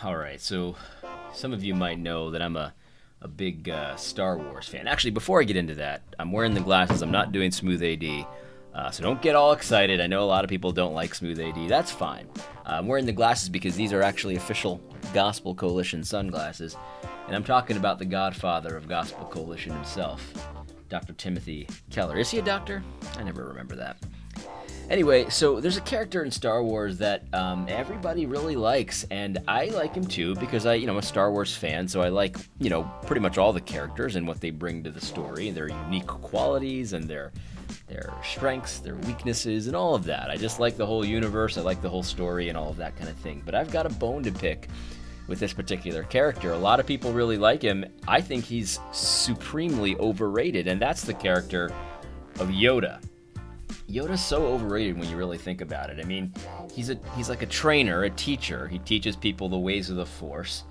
All right, so some of you might know that I'm a big Star Wars fan. Actually, before I get into that, I'm wearing the glasses. I'm not doing Smooth AD, so don't get all excited. I know a lot of people don't like Smooth AD. That's fine. I'm wearing the glasses because these are actually official Gospel Coalition sunglasses, and I'm talking about the godfather of Gospel Coalition himself, Dr. Timothy Keller. Is he a doctor? I never remember that. Anyway, so there's a character in Star Wars that everybody really likes, and I like him too because I'm a Star Wars fan, so I like, pretty much all the characters and what they bring to the story, their unique qualities and their strengths, their weaknesses, and all of that. I just like the whole universe, I like the whole story and all of that kind of thing. But I've got a bone to pick with this particular character. A lot of people really like him. I think he's supremely overrated, and that's the character of Yoda. Yoda's so overrated when you really think about it. I mean, he's like a trainer, a teacher. He teaches people the ways of the Force,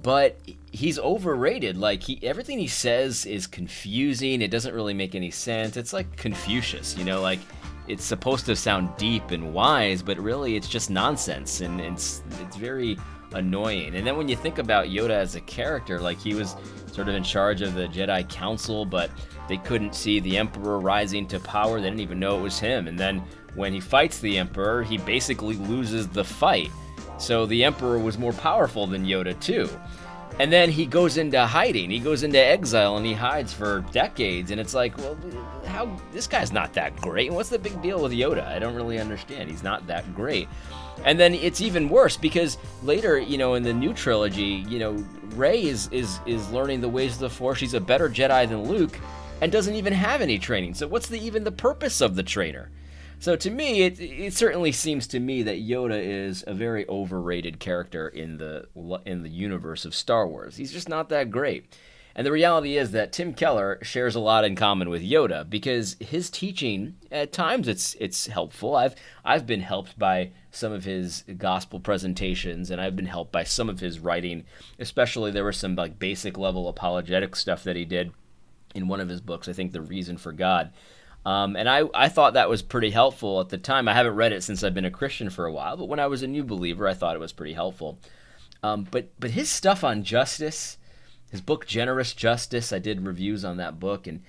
but he's overrated. Like everything he says is confusing. It doesn't really make any sense. It's like Confucius, like it's supposed to sound deep and wise, but really it's just nonsense, and it's very annoying. And then when you think about Yoda as a character, like he was sort of in charge of the Jedi Council, but they couldn't see the Emperor rising to power. They didn't even know it was him. And then when he fights the Emperor, he basically loses the fight. So the Emperor was more powerful than Yoda too. And then he goes into hiding. He goes into exile and he hides for decades. And it's like, well, this guy's not that great. What's the big deal with Yoda? I don't really understand. He's not that great. And then it's even worse because later, in the new trilogy, Rey is learning the ways of the Force. She's a better Jedi than Luke and doesn't even have any training. So what's even the purpose of the trainer? So to me, it certainly seems to me that Yoda is a very overrated character in the universe of Star Wars. He's just not that great. And the reality is that Tim Keller shares a lot in common with Yoda because his teaching, at times it's helpful. I've been helped by some of his gospel presentations, and I've been helped by some of his writing. Especially there was some like basic level apologetic stuff that he did in one of his books, I think The Reason for God. And I thought that was pretty helpful at the time. I haven't read it since I've been a Christian for a while, but when I was a new believer, I thought it was pretty helpful. But his stuff on justice, his book Generous Justice, I did reviews on that book, and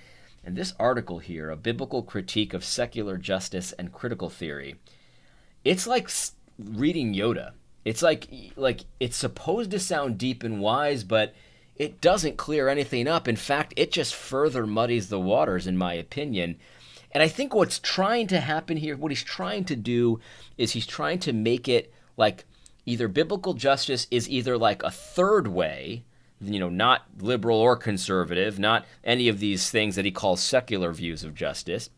this article here, A Biblical Critique of Secular Justice and Critical Theory, it's like reading Yoda. It's like it's supposed to sound deep and wise, but it doesn't clear anything up. In fact, it just further muddies the waters, in my opinion. And I think what's trying to happen here, what he's trying to do is he's trying to make it like either biblical justice is either like a third way, not liberal or conservative, not any of these things that he calls secular views of justice.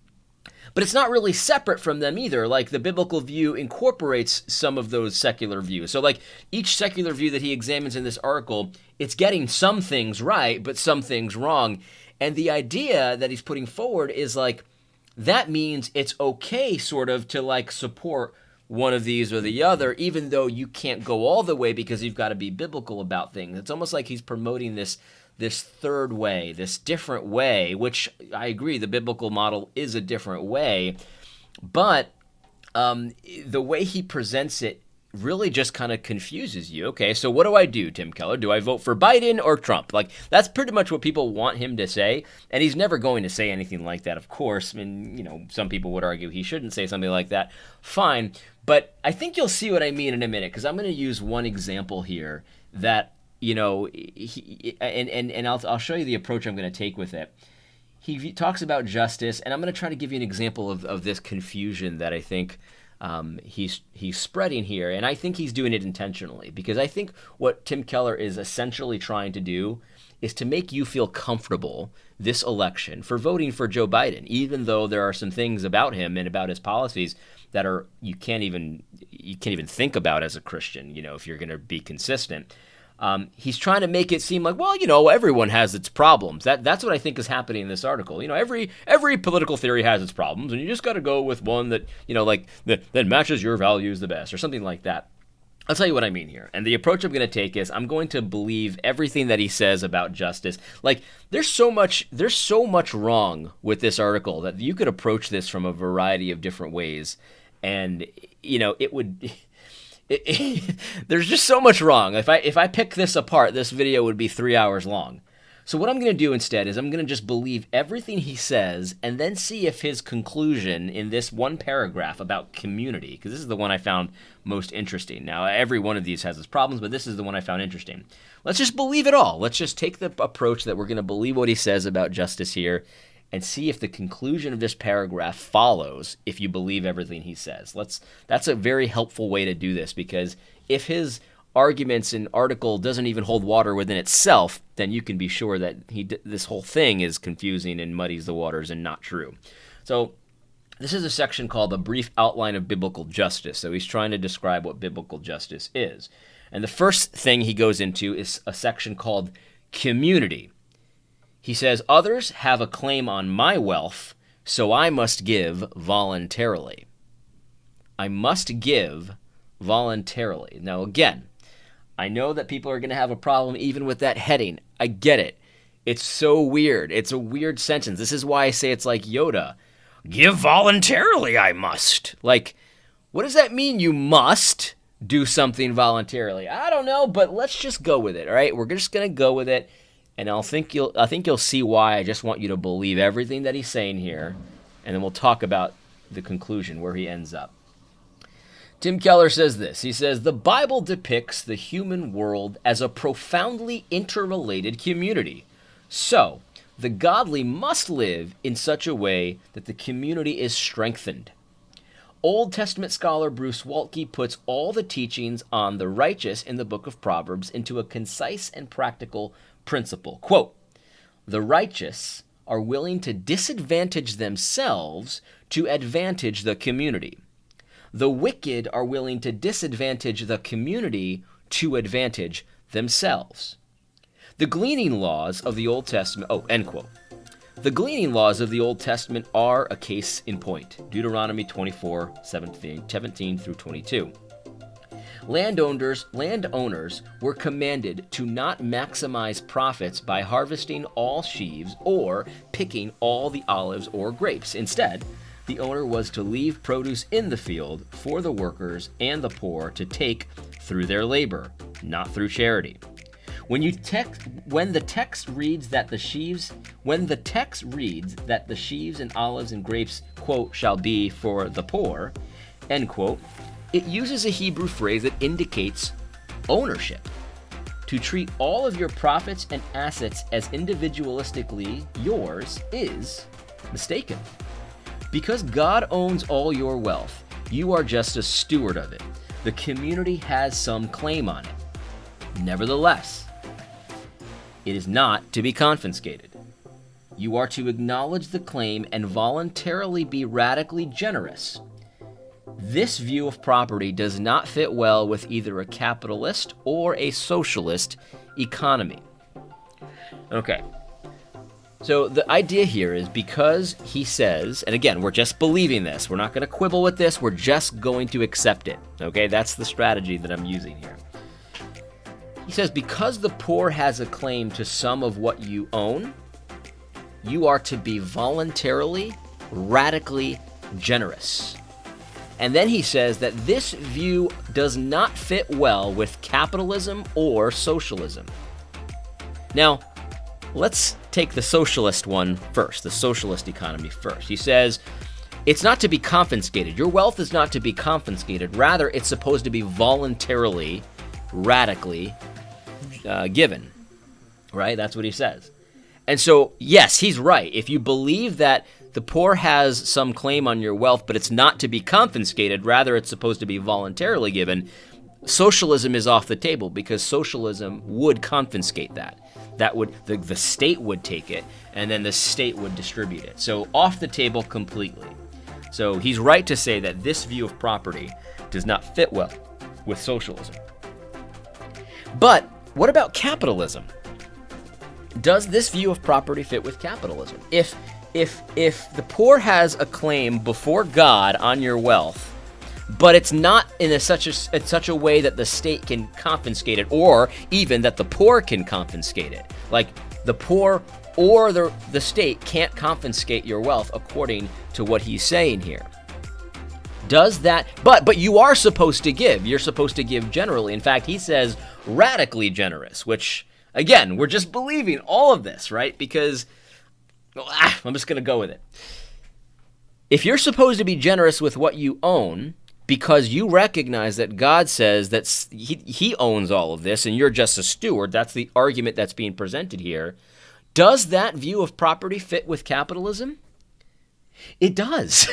But it's not really separate from them either. Like the biblical view incorporates some of those secular views. So like each secular view that he examines in this article, it's getting some things right, but some things wrong. And the idea that he's putting forward is like, that means it's okay sort of to like support one of these or the other, even though you can't go all the way because you've got to be biblical about things. It's almost like he's promoting this third way, this different way, which I agree, the biblical model is a different way, but the way he presents it really just kind of confuses you. Okay, so what do I do, Tim Keller? Do I vote for Biden or Trump? Like, that's pretty much what people want him to say, and he's never going to say anything like that, of course. I mean, some people would argue he shouldn't say something like that. Fine, but I think you'll see what I mean in a minute, because I'm going to use one example here that I'll show you the approach I'm going to take with it. He talks about justice, and I'm going to try to give you an example of this confusion that I think he's spreading here, and I think he's doing it intentionally, because I think what Tim Keller is essentially trying to do is to make you feel comfortable this election for voting for Joe Biden, even though there are some things about him and about his policies that are you can't even think about as a Christian, if you're going to be consistent. He's trying to make it seem like, well, everyone has its problems. That's what I think is happening in this article. Every political theory has its problems, and you just got to go with one that, that matches your values the best, or something like that. I'll tell you what I mean here. And the approach I'm going to take is I'm going to believe everything that he says about justice. Like, there's so much wrong with this article that you could approach this from a variety of different ways, and it would There's just so much wrong. If I pick this apart, this video would be 3 hours long. So what I'm going to do instead is I'm going to just believe everything he says and then see if his conclusion in this one paragraph about community, because this is the one I found most interesting. Now, every one of these has its problems, but this is the one I found interesting. Let's just believe it all. Let's just take the approach that we're going to believe what he says about justice here and see if the conclusion of this paragraph follows if you believe everything he says. That's a very helpful way to do this, because if his arguments and article doesn't even hold water within itself, then you can be sure that this whole thing is confusing and muddies the waters and not true. So this is a section called A Brief Outline of Biblical Justice. So he's trying to describe what biblical justice is. And the first thing he goes into is a section called community. He says, others have a claim on my wealth, so I must give voluntarily. I must give voluntarily. Now again, I know that people are going to have a problem even with that heading. I get it. It's so weird. It's a weird sentence. This is why I say it's like Yoda. Give voluntarily, I must. Like, what does that mean, you must do something voluntarily? I don't know, but let's just go with it, all right? We're just going to go with it, and I think you'll see why. I just want you to believe everything that he's saying here, and then we'll talk about the conclusion, where he ends up. Tim Keller says this. He says, the Bible depicts the human world as a profoundly interrelated community. So, the godly must live in such a way that the community is strengthened. Old Testament scholar Bruce Waltke puts all the teachings on the righteous in the book of Proverbs into a concise and practical principle. Quote, the righteous are willing to disadvantage themselves to advantage the community. The wicked are willing to disadvantage the community to advantage themselves. The gleaning laws of the Old Testament, end quote. The gleaning laws of the Old Testament are a case in point. Deuteronomy 24:17 through 22. Landowners were commanded to not maximize profits by harvesting all sheaves or picking all the olives or grapes. Instead, the owner was to leave produce in the field for the workers and the poor to take through their labor, not through charity. When the text reads that the sheaves and olives and grapes, quote, shall be for the poor, end quote, it uses a Hebrew phrase that indicates ownership. To treat all of your profits and assets as individualistically yours is mistaken. Because God owns all your wealth, you are just a steward of it. The community has some claim on it. Nevertheless, it is not to be confiscated. You are to acknowledge the claim and voluntarily be radically generous. This view of property does not fit well with either a capitalist or a socialist economy. Okay. So the idea here is, because he says, and again, we're just believing this. We're not going to quibble with this. We're just going to accept it. Okay, that's the strategy that I'm using here. He says, because the poor has a claim to some of what you own, you are to be voluntarily, radically generous. And then he says that this view does not fit well with capitalism or socialism. Now, let's take the socialist one first, the socialist economy first. He says, it's not to be confiscated. Your wealth is not to be confiscated. Rather, it's supposed to be voluntarily, radically given. Right? That's what he says. And so, yes, he's right. If you believe that the poor has some claim on your wealth, but it's not to be confiscated, rather it's supposed to be voluntarily given, socialism is off the table, because socialism would confiscate that. That would, the state would take it, and then the state would distribute it. So off the table completely. So he's right to say that this view of property does not fit well with socialism. But what about capitalism? Does this view of property fit with capitalism? If the poor has a claim before God on your wealth, but it's not in such a way that the state can confiscate it, or even that the poor can confiscate it. Like, the poor or the state can't confiscate your wealth according to what he's saying here. Does that, but you are supposed to give. You're supposed to give generally. In fact, he says radically generous, which, again, we're just believing all of this, right? Because, I'm just going to go with it. If you're supposed to be generous with what you own because you recognize that God says that he owns all of this and you're just a steward, that's the argument that's being presented here, does that view of property fit with capitalism? It does.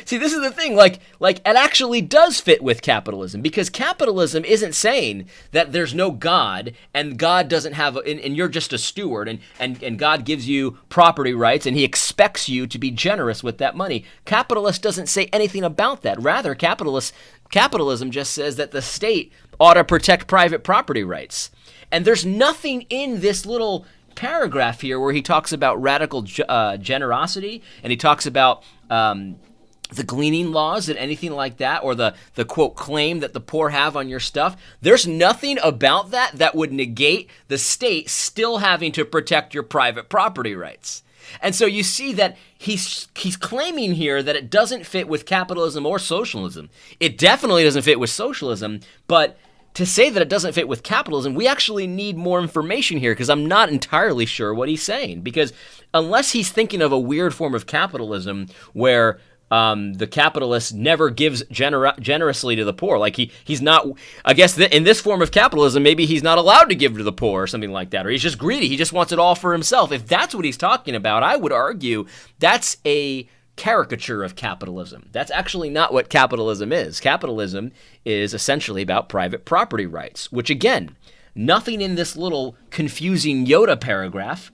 See, this is the thing, like it actually does fit with capitalism, because capitalism isn't saying that there's no God and God doesn't have, and you're just a steward and God gives you property rights and he expects you to be generous with that money. Capitalist doesn't say anything about that. Rather, capitalism just says that the state ought to protect private property rights. And there's nothing in this little paragraph here where he talks about radical generosity, and he talks about the gleaning laws and anything like that, or the quote claim that the poor have on your stuff. There's nothing about that would negate the state still having to protect your private property rights. And so you see that he's claiming here that it doesn't fit with capitalism or socialism. It definitely doesn't fit with socialism, but to say that it doesn't fit with capitalism, we actually need more information here, because I'm not entirely sure what he's saying. Because unless he's thinking of a weird form of capitalism where the capitalist never gives generously to the poor, like he's not, I guess in this form of capitalism, maybe he's not allowed to give to the poor or something like that, or he's just greedy, he just wants it all for himself. If that's what he's talking about, I would argue that's a caricature of capitalism. That's actually not what capitalism is. Capitalism is essentially about private property rights, which, again, nothing in this little confusing Yoda paragraph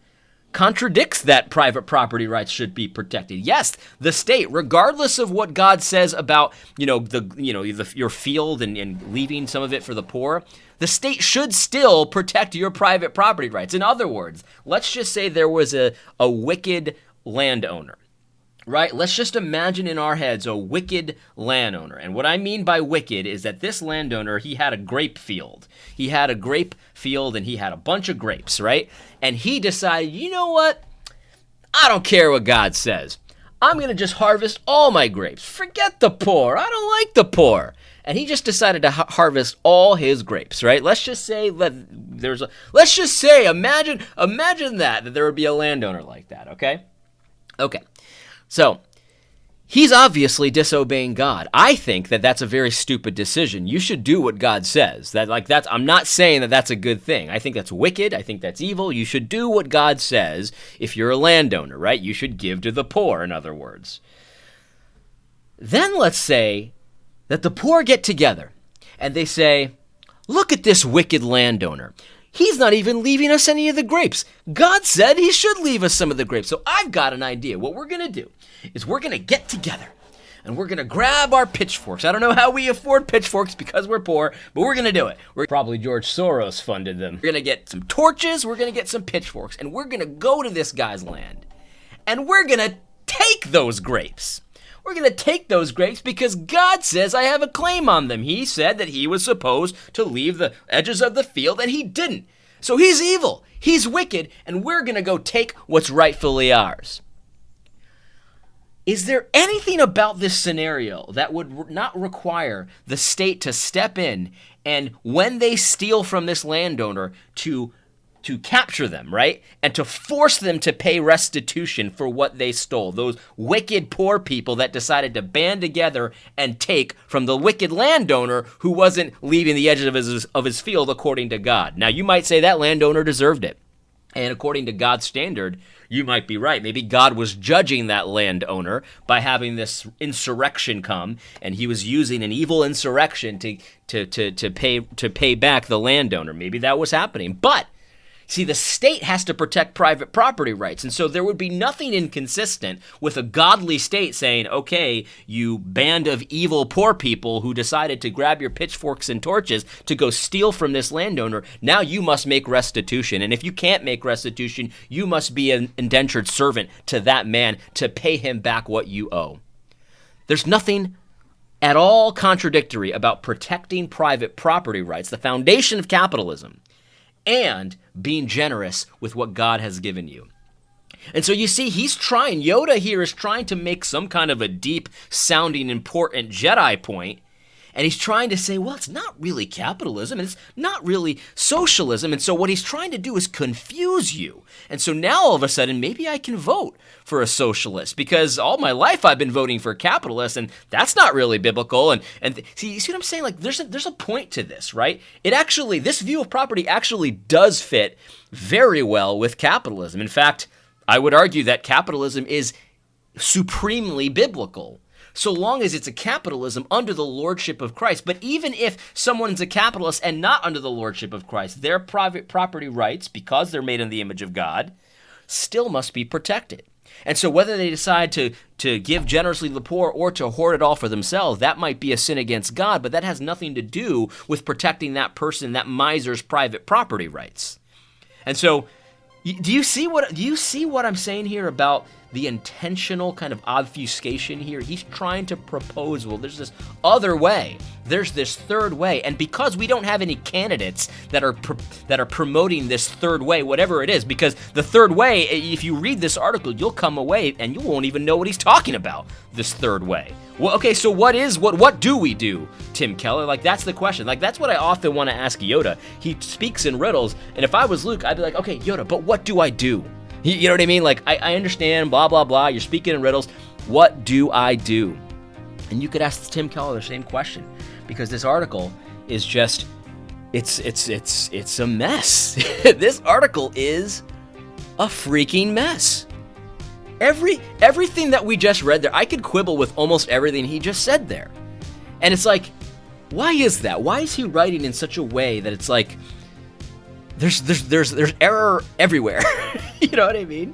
contradicts that private property rights should be protected. Yes, the state, regardless of what God says about your field and leaving some of it for the poor, the state should still protect your private property rights. In other words, let's just say there was a wicked landowner. Right? Let's just imagine in our heads a wicked landowner. And what I mean by wicked is that this landowner, he had a grape field. He had a grape field and he had a bunch of grapes, right? And he decided, you know what? I don't care what God says. I'm going to just harvest all my grapes. Forget the poor. I don't like the poor. And he just decided to harvest all his grapes, right? Let's just say imagine that there would be a landowner like that, okay? Okay. So, he's obviously disobeying God. I think that that's a very stupid decision. You should do what God says. I'm not saying that that's a good thing. I think that's wicked. I think that's evil. You should do what God says if you're a landowner, right? You should give to the poor, in other words. Then let's say that the poor get together and they say, look at this wicked landowner. He's not even leaving us any of the grapes. God said he should leave us some of the grapes. So I've got an idea. What we're going to do is we're going to get together and we're going to grab our pitchforks. I don't know how we afford pitchforks because we're poor, but we're going to do it. Probably George Soros funded them. We're going to get some torches. We're going to get some pitchforks, and we're going to go to this guy's land, and we're going to take those grapes. We're going to take those grapes because God says I have a claim on them. He said that he was supposed to leave the edges of the field, and he didn't. So he's evil. He's wicked, and we're going to go take what's rightfully ours. Is there anything about this scenario that would not require the state to step in and, when they steal from this landowner, to capture them, right? And to force them to pay restitution for what they stole. Those wicked poor people that decided to band together and take from the wicked landowner who wasn't leaving the edges of his field according to God. Now, you might say that landowner deserved it. And according to God's standard, you might be right. Maybe God was judging that landowner by having this insurrection come, and he was using an evil insurrection to pay back the landowner. Maybe that was happening. But see, the state has to protect private property rights, and so there would be nothing inconsistent with a godly state saying, okay, you band of evil poor people who decided to grab your pitchforks and torches to go steal from this landowner, now you must make restitution. And if you can't make restitution, you must be an indentured servant to that man to pay him back what you owe. There's nothing at all contradictory about protecting private property rights, the foundation of capitalism, and being generous with what God has given you. And so you see, Yoda here is trying to make some kind of a deep sounding important Jedi point. And he's trying to say, well, it's not really capitalism, and it's not really socialism. And so what he's trying to do is confuse you. And so now all of a sudden, maybe I can vote for a socialist, because all my life I've been voting for capitalists, and that's not really biblical. And see, you see what I'm saying? Like, there's a point to this, right? This view of property actually does fit very well with capitalism. In fact, I would argue that capitalism is supremely biblical, so long as it's a capitalism under the lordship of Christ. But even if someone's a capitalist and not under the lordship of Christ, their private property rights, because they're made in the image of God, still must be protected. And so whether they decide to give generously to the poor or to hoard it all for themselves, that might be a sin against God, but that has nothing to do with protecting that person, that miser's private property rights. And so do you see what I'm saying here about the intentional kind of obfuscation here? He's trying to propose, well, there's this other way. There's this third way. And because we don't have any candidates that are promoting this third way, whatever it is, because the third way, if you read this article, you'll come away and you won't even know what he's talking about, this third way. Well, okay, so what do we do, Tim Keller? Like, that's the question. Like, that's what I often want to ask Yoda. He speaks in riddles, and if I was Luke, I'd be like, okay, Yoda, but what do I do? You know what I mean? Like, I understand, blah, blah, blah. You're speaking in riddles. What do I do? And you could ask Tim Keller the same question, because this article is just, it's a mess. This article is a freaking mess. Everything that we just read there, I could quibble with almost everything he just said there. And it's like, why is that? Why is he writing in such a way that it's like, there's error everywhere. You know what I mean?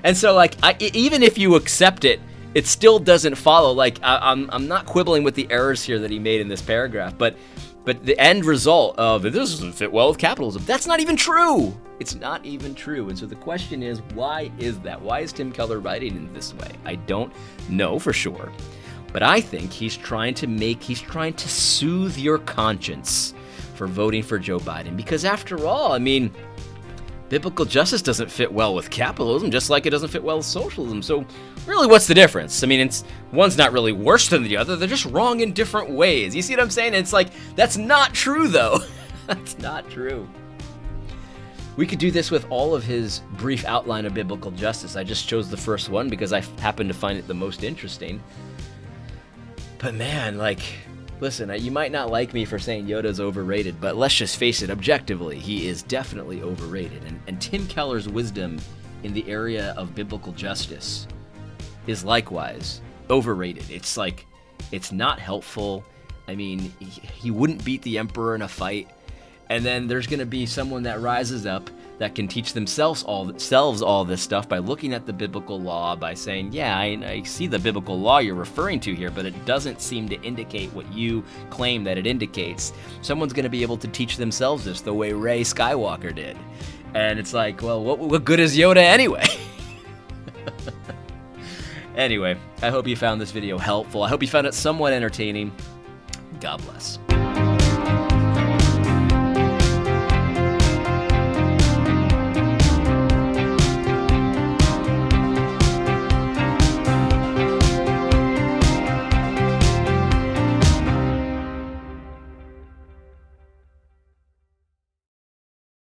And so, like, even if you accept it, it still doesn't follow. Like, I'm not quibbling with the errors here that he made in this paragraph, but the end result of this doesn't fit well with capitalism, that's not even true. It's not even true. And so the question is, why is that? Why is Tim Keller writing in this way? I don't know for sure, but I think he's trying to soothe your conscience for voting for Joe Biden, because after all, I mean, biblical justice doesn't fit well with capitalism, just like it doesn't fit well with socialism. So really, what's the difference? I mean, one's not really worse than the other. They're just wrong in different ways. You see what I'm saying? It's like, that's not true, though. That's not true. We could do this with all of his brief outline of biblical justice. I just chose the first one because I happen to find it the most interesting. But man, like, listen, you might not like me for saying Yoda's overrated, but let's just face it, objectively, he is definitely overrated. And Tim Keller's wisdom in the area of biblical justice is likewise overrated. It's like, it's not helpful. I mean, he wouldn't beat the emperor in a fight. And then there's going to be someone that rises up that can teach themselves all this stuff by looking at the biblical law, by saying, yeah, I see the biblical law you're referring to here, but it doesn't seem to indicate what you claim that it indicates. Someone's going to be able to teach themselves this the way Rey Skywalker did. And it's like, well, what good is Yoda anyway? Anyway, I hope you found this video helpful. I hope you found it somewhat entertaining. God bless.